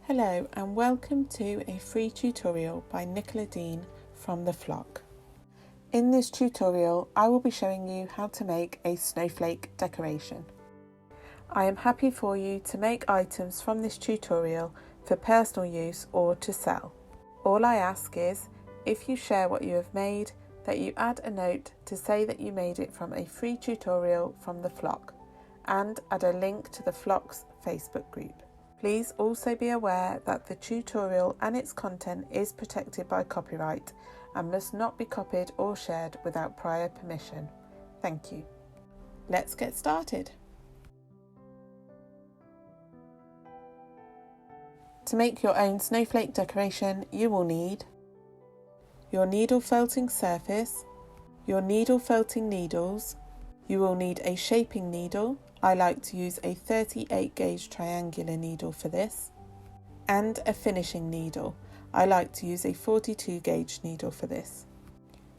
Hello and welcome to a free tutorial by Nicola from the Flock. In this tutorial I will be showing you how to make a snowflake decoration. I am happy for you to make items from this tutorial for personal use or to sell. All I ask is, if you share what you have made, that you add a note to say that you made it from a free tutorial from the Flock and add a link to the Flock's Facebook group. Please also be aware that the tutorial and its content is protected by copyright and must not be copied or shared without prior permission. Thank you. Let's get started. To make your own snowflake decoration, you will need your needle felting surface, your needle felting needles, you will need a shaping needle. I like to use a 38 gauge triangular needle for this, and a finishing needle. I like to use a 42 gauge needle for this.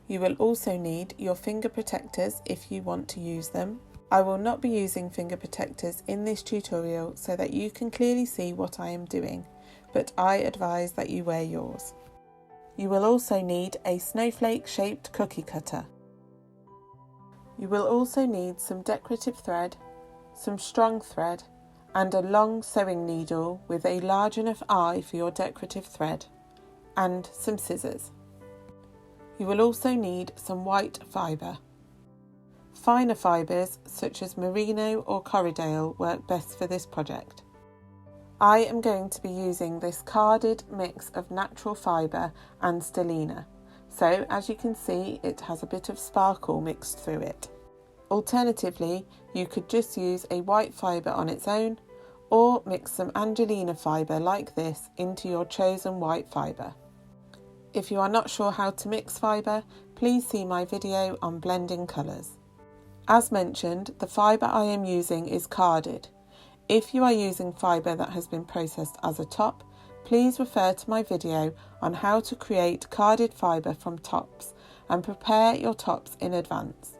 You will also need your finger protectors if you want to use them. I will not be using finger protectors in this tutorial so that you can clearly see what I am doing, but I advise that you wear yours. You will also need a snowflake shaped cookie cutter. You will also need some decorative thread, some strong thread, and a long sewing needle with a large enough eye for your decorative thread, and some scissors. You will also need some white fibre. Finer fibres such as merino or corriedale work best for this project. I am going to be using this carded mix of natural fibre and stellina, so as you can see it has a bit of sparkle mixed through it. Alternatively, you could just use a white fibre on its own, or mix some Angelina fibre like this into your chosen white fibre. If you are not sure how to mix fibre, please see my video on blending colours. As mentioned, the fibre I am using is carded. If you are using fibre that has been processed as a top, please refer to my video on how to create carded fibre from tops and prepare your tops in advance.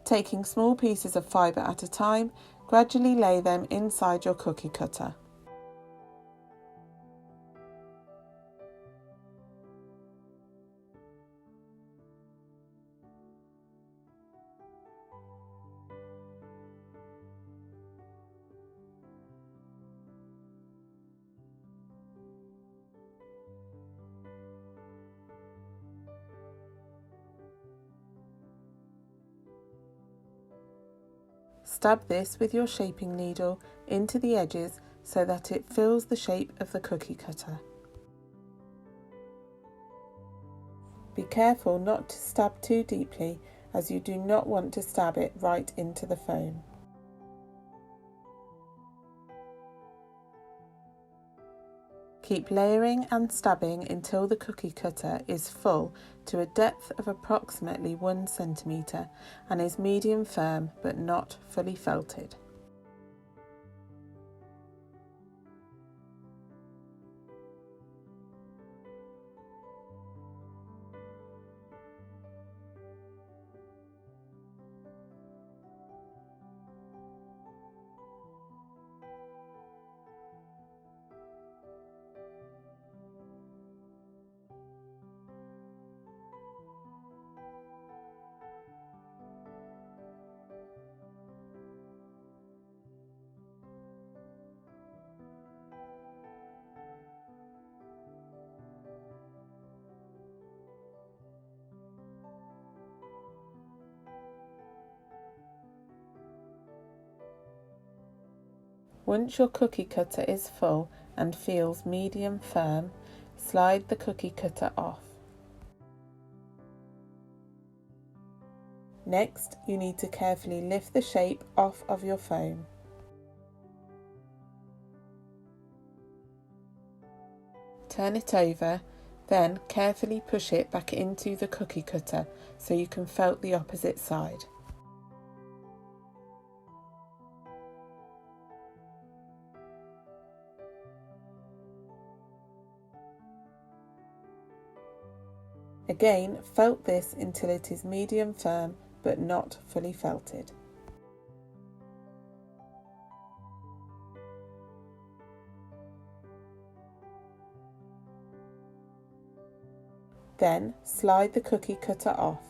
Taking small pieces of fibre at a time, gradually lay them inside your cookie cutter. Stab this with your shaping needle into the edges so that it fills the shape of the cookie cutter. Be careful not to stab too deeply, as you do not want to stab it right into the foam. Keep layering and stabbing until the cookie cutter is full to a depth of approximately 1 centimetre and is medium firm but not fully felted. Once your cookie cutter is full and feels medium firm, slide the cookie cutter off. Next, you need to carefully lift the shape off of your foam. Turn it over, then carefully push it back into the cookie cutter so you can felt the opposite side. Again, felt this until it is medium firm but not fully felted. Then slide the cookie cutter off.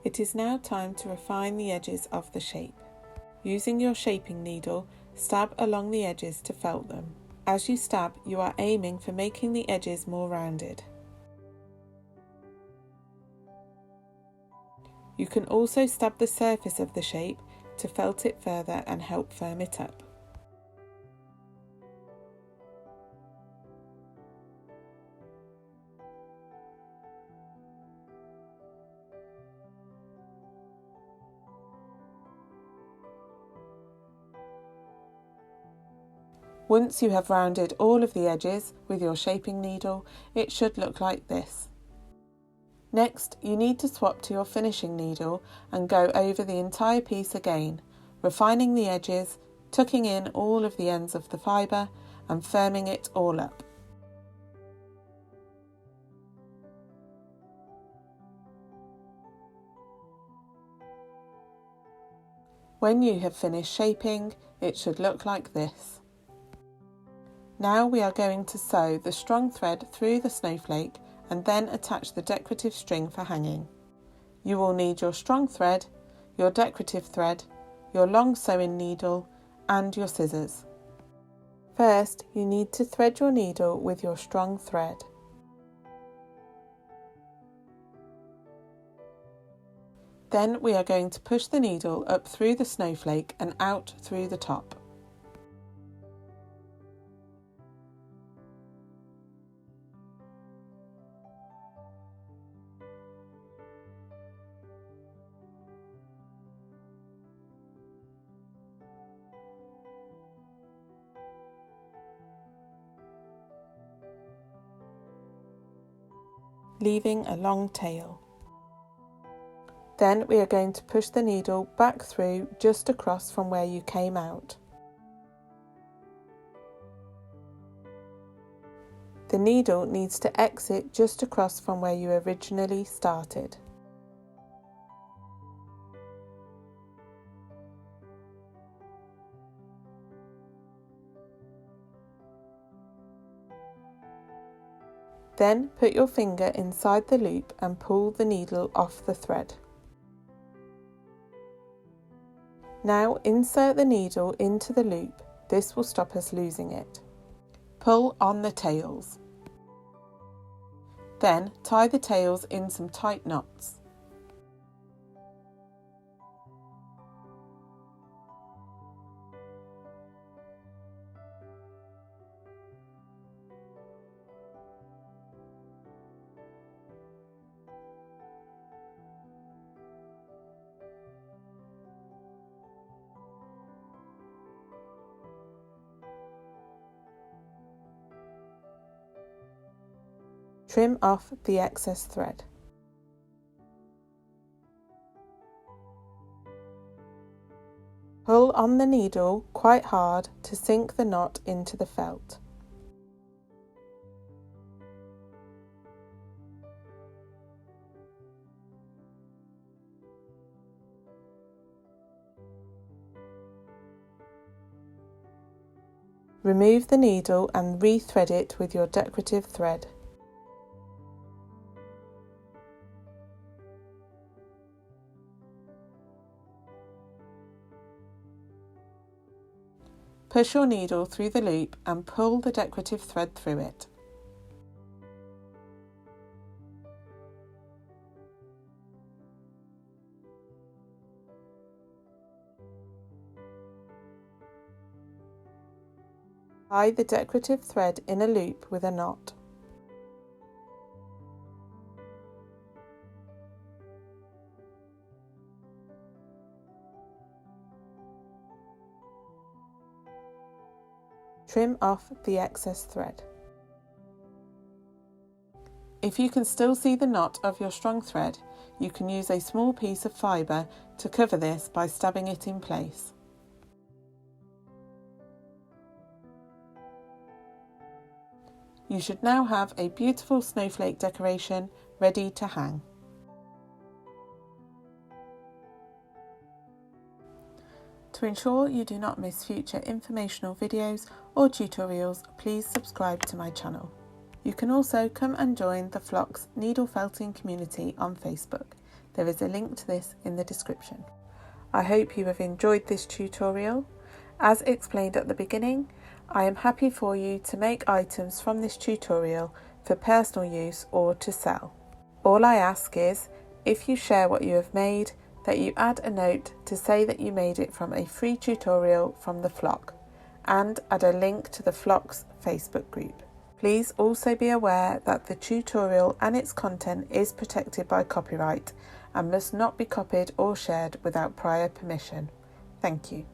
It is now time to refine the edges of the shape. Using your shaping needle, stab along the edges to felt them. As you stab, you are aiming for making the edges more rounded. You can also stab the surface of the shape to felt it further and help firm it up. Once you have rounded all of the edges with your shaping needle, it should look like this. Next, you need to swap to your finishing needle and go over the entire piece again, refining the edges, tucking in all of the ends of the fibre and firming it all up. When you have finished shaping, it should look like this. Now we are going to sew the strong thread through the snowflake and then attach the decorative string for hanging. You will need your strong thread, your decorative thread, your long sewing needle and your scissors. First, you need to thread your needle with your strong thread. Then we are going to push the needle up through the snowflake and out through the top. Leaving a long tail. Then we are going to push the needle back through just across from where you came out. The needle needs to exit just across from where you originally started. Then put your finger inside the loop and pull the needle off the thread. Now insert the needle into the loop. This will stop us losing it. Pull on the tails. Then tie the tails in some tight knots. Trim off the excess thread. Pull on the needle quite hard to sink the knot into the felt. Remove the needle and re-thread it with your decorative thread. Push your needle through the loop and pull the decorative thread through it. Tie the decorative thread in a loop with a knot. Trim off the excess thread. If you can still see the knot of your strong thread, you can use a small piece of fibre to cover this by stabbing it in place. You should now have a beautiful snowflake decoration ready to hang. To To ensure you do not miss future informational videos or tutorials, please subscribe to my channel. You can also come and join the Flock's needle felting community on Facebook. There is a link to this in the description. I hope you have enjoyed this tutorial. As explained at the beginning, I am happy for you to make items from this tutorial for personal use or to sell. All I ask is, if you share what you have made, that you add a note to say that you made it from a free tutorial from the Flock, and add a link to the Flock's Facebook group. Please also be aware that the tutorial and its content is protected by copyright and must not be copied or shared without prior permission. Thank you.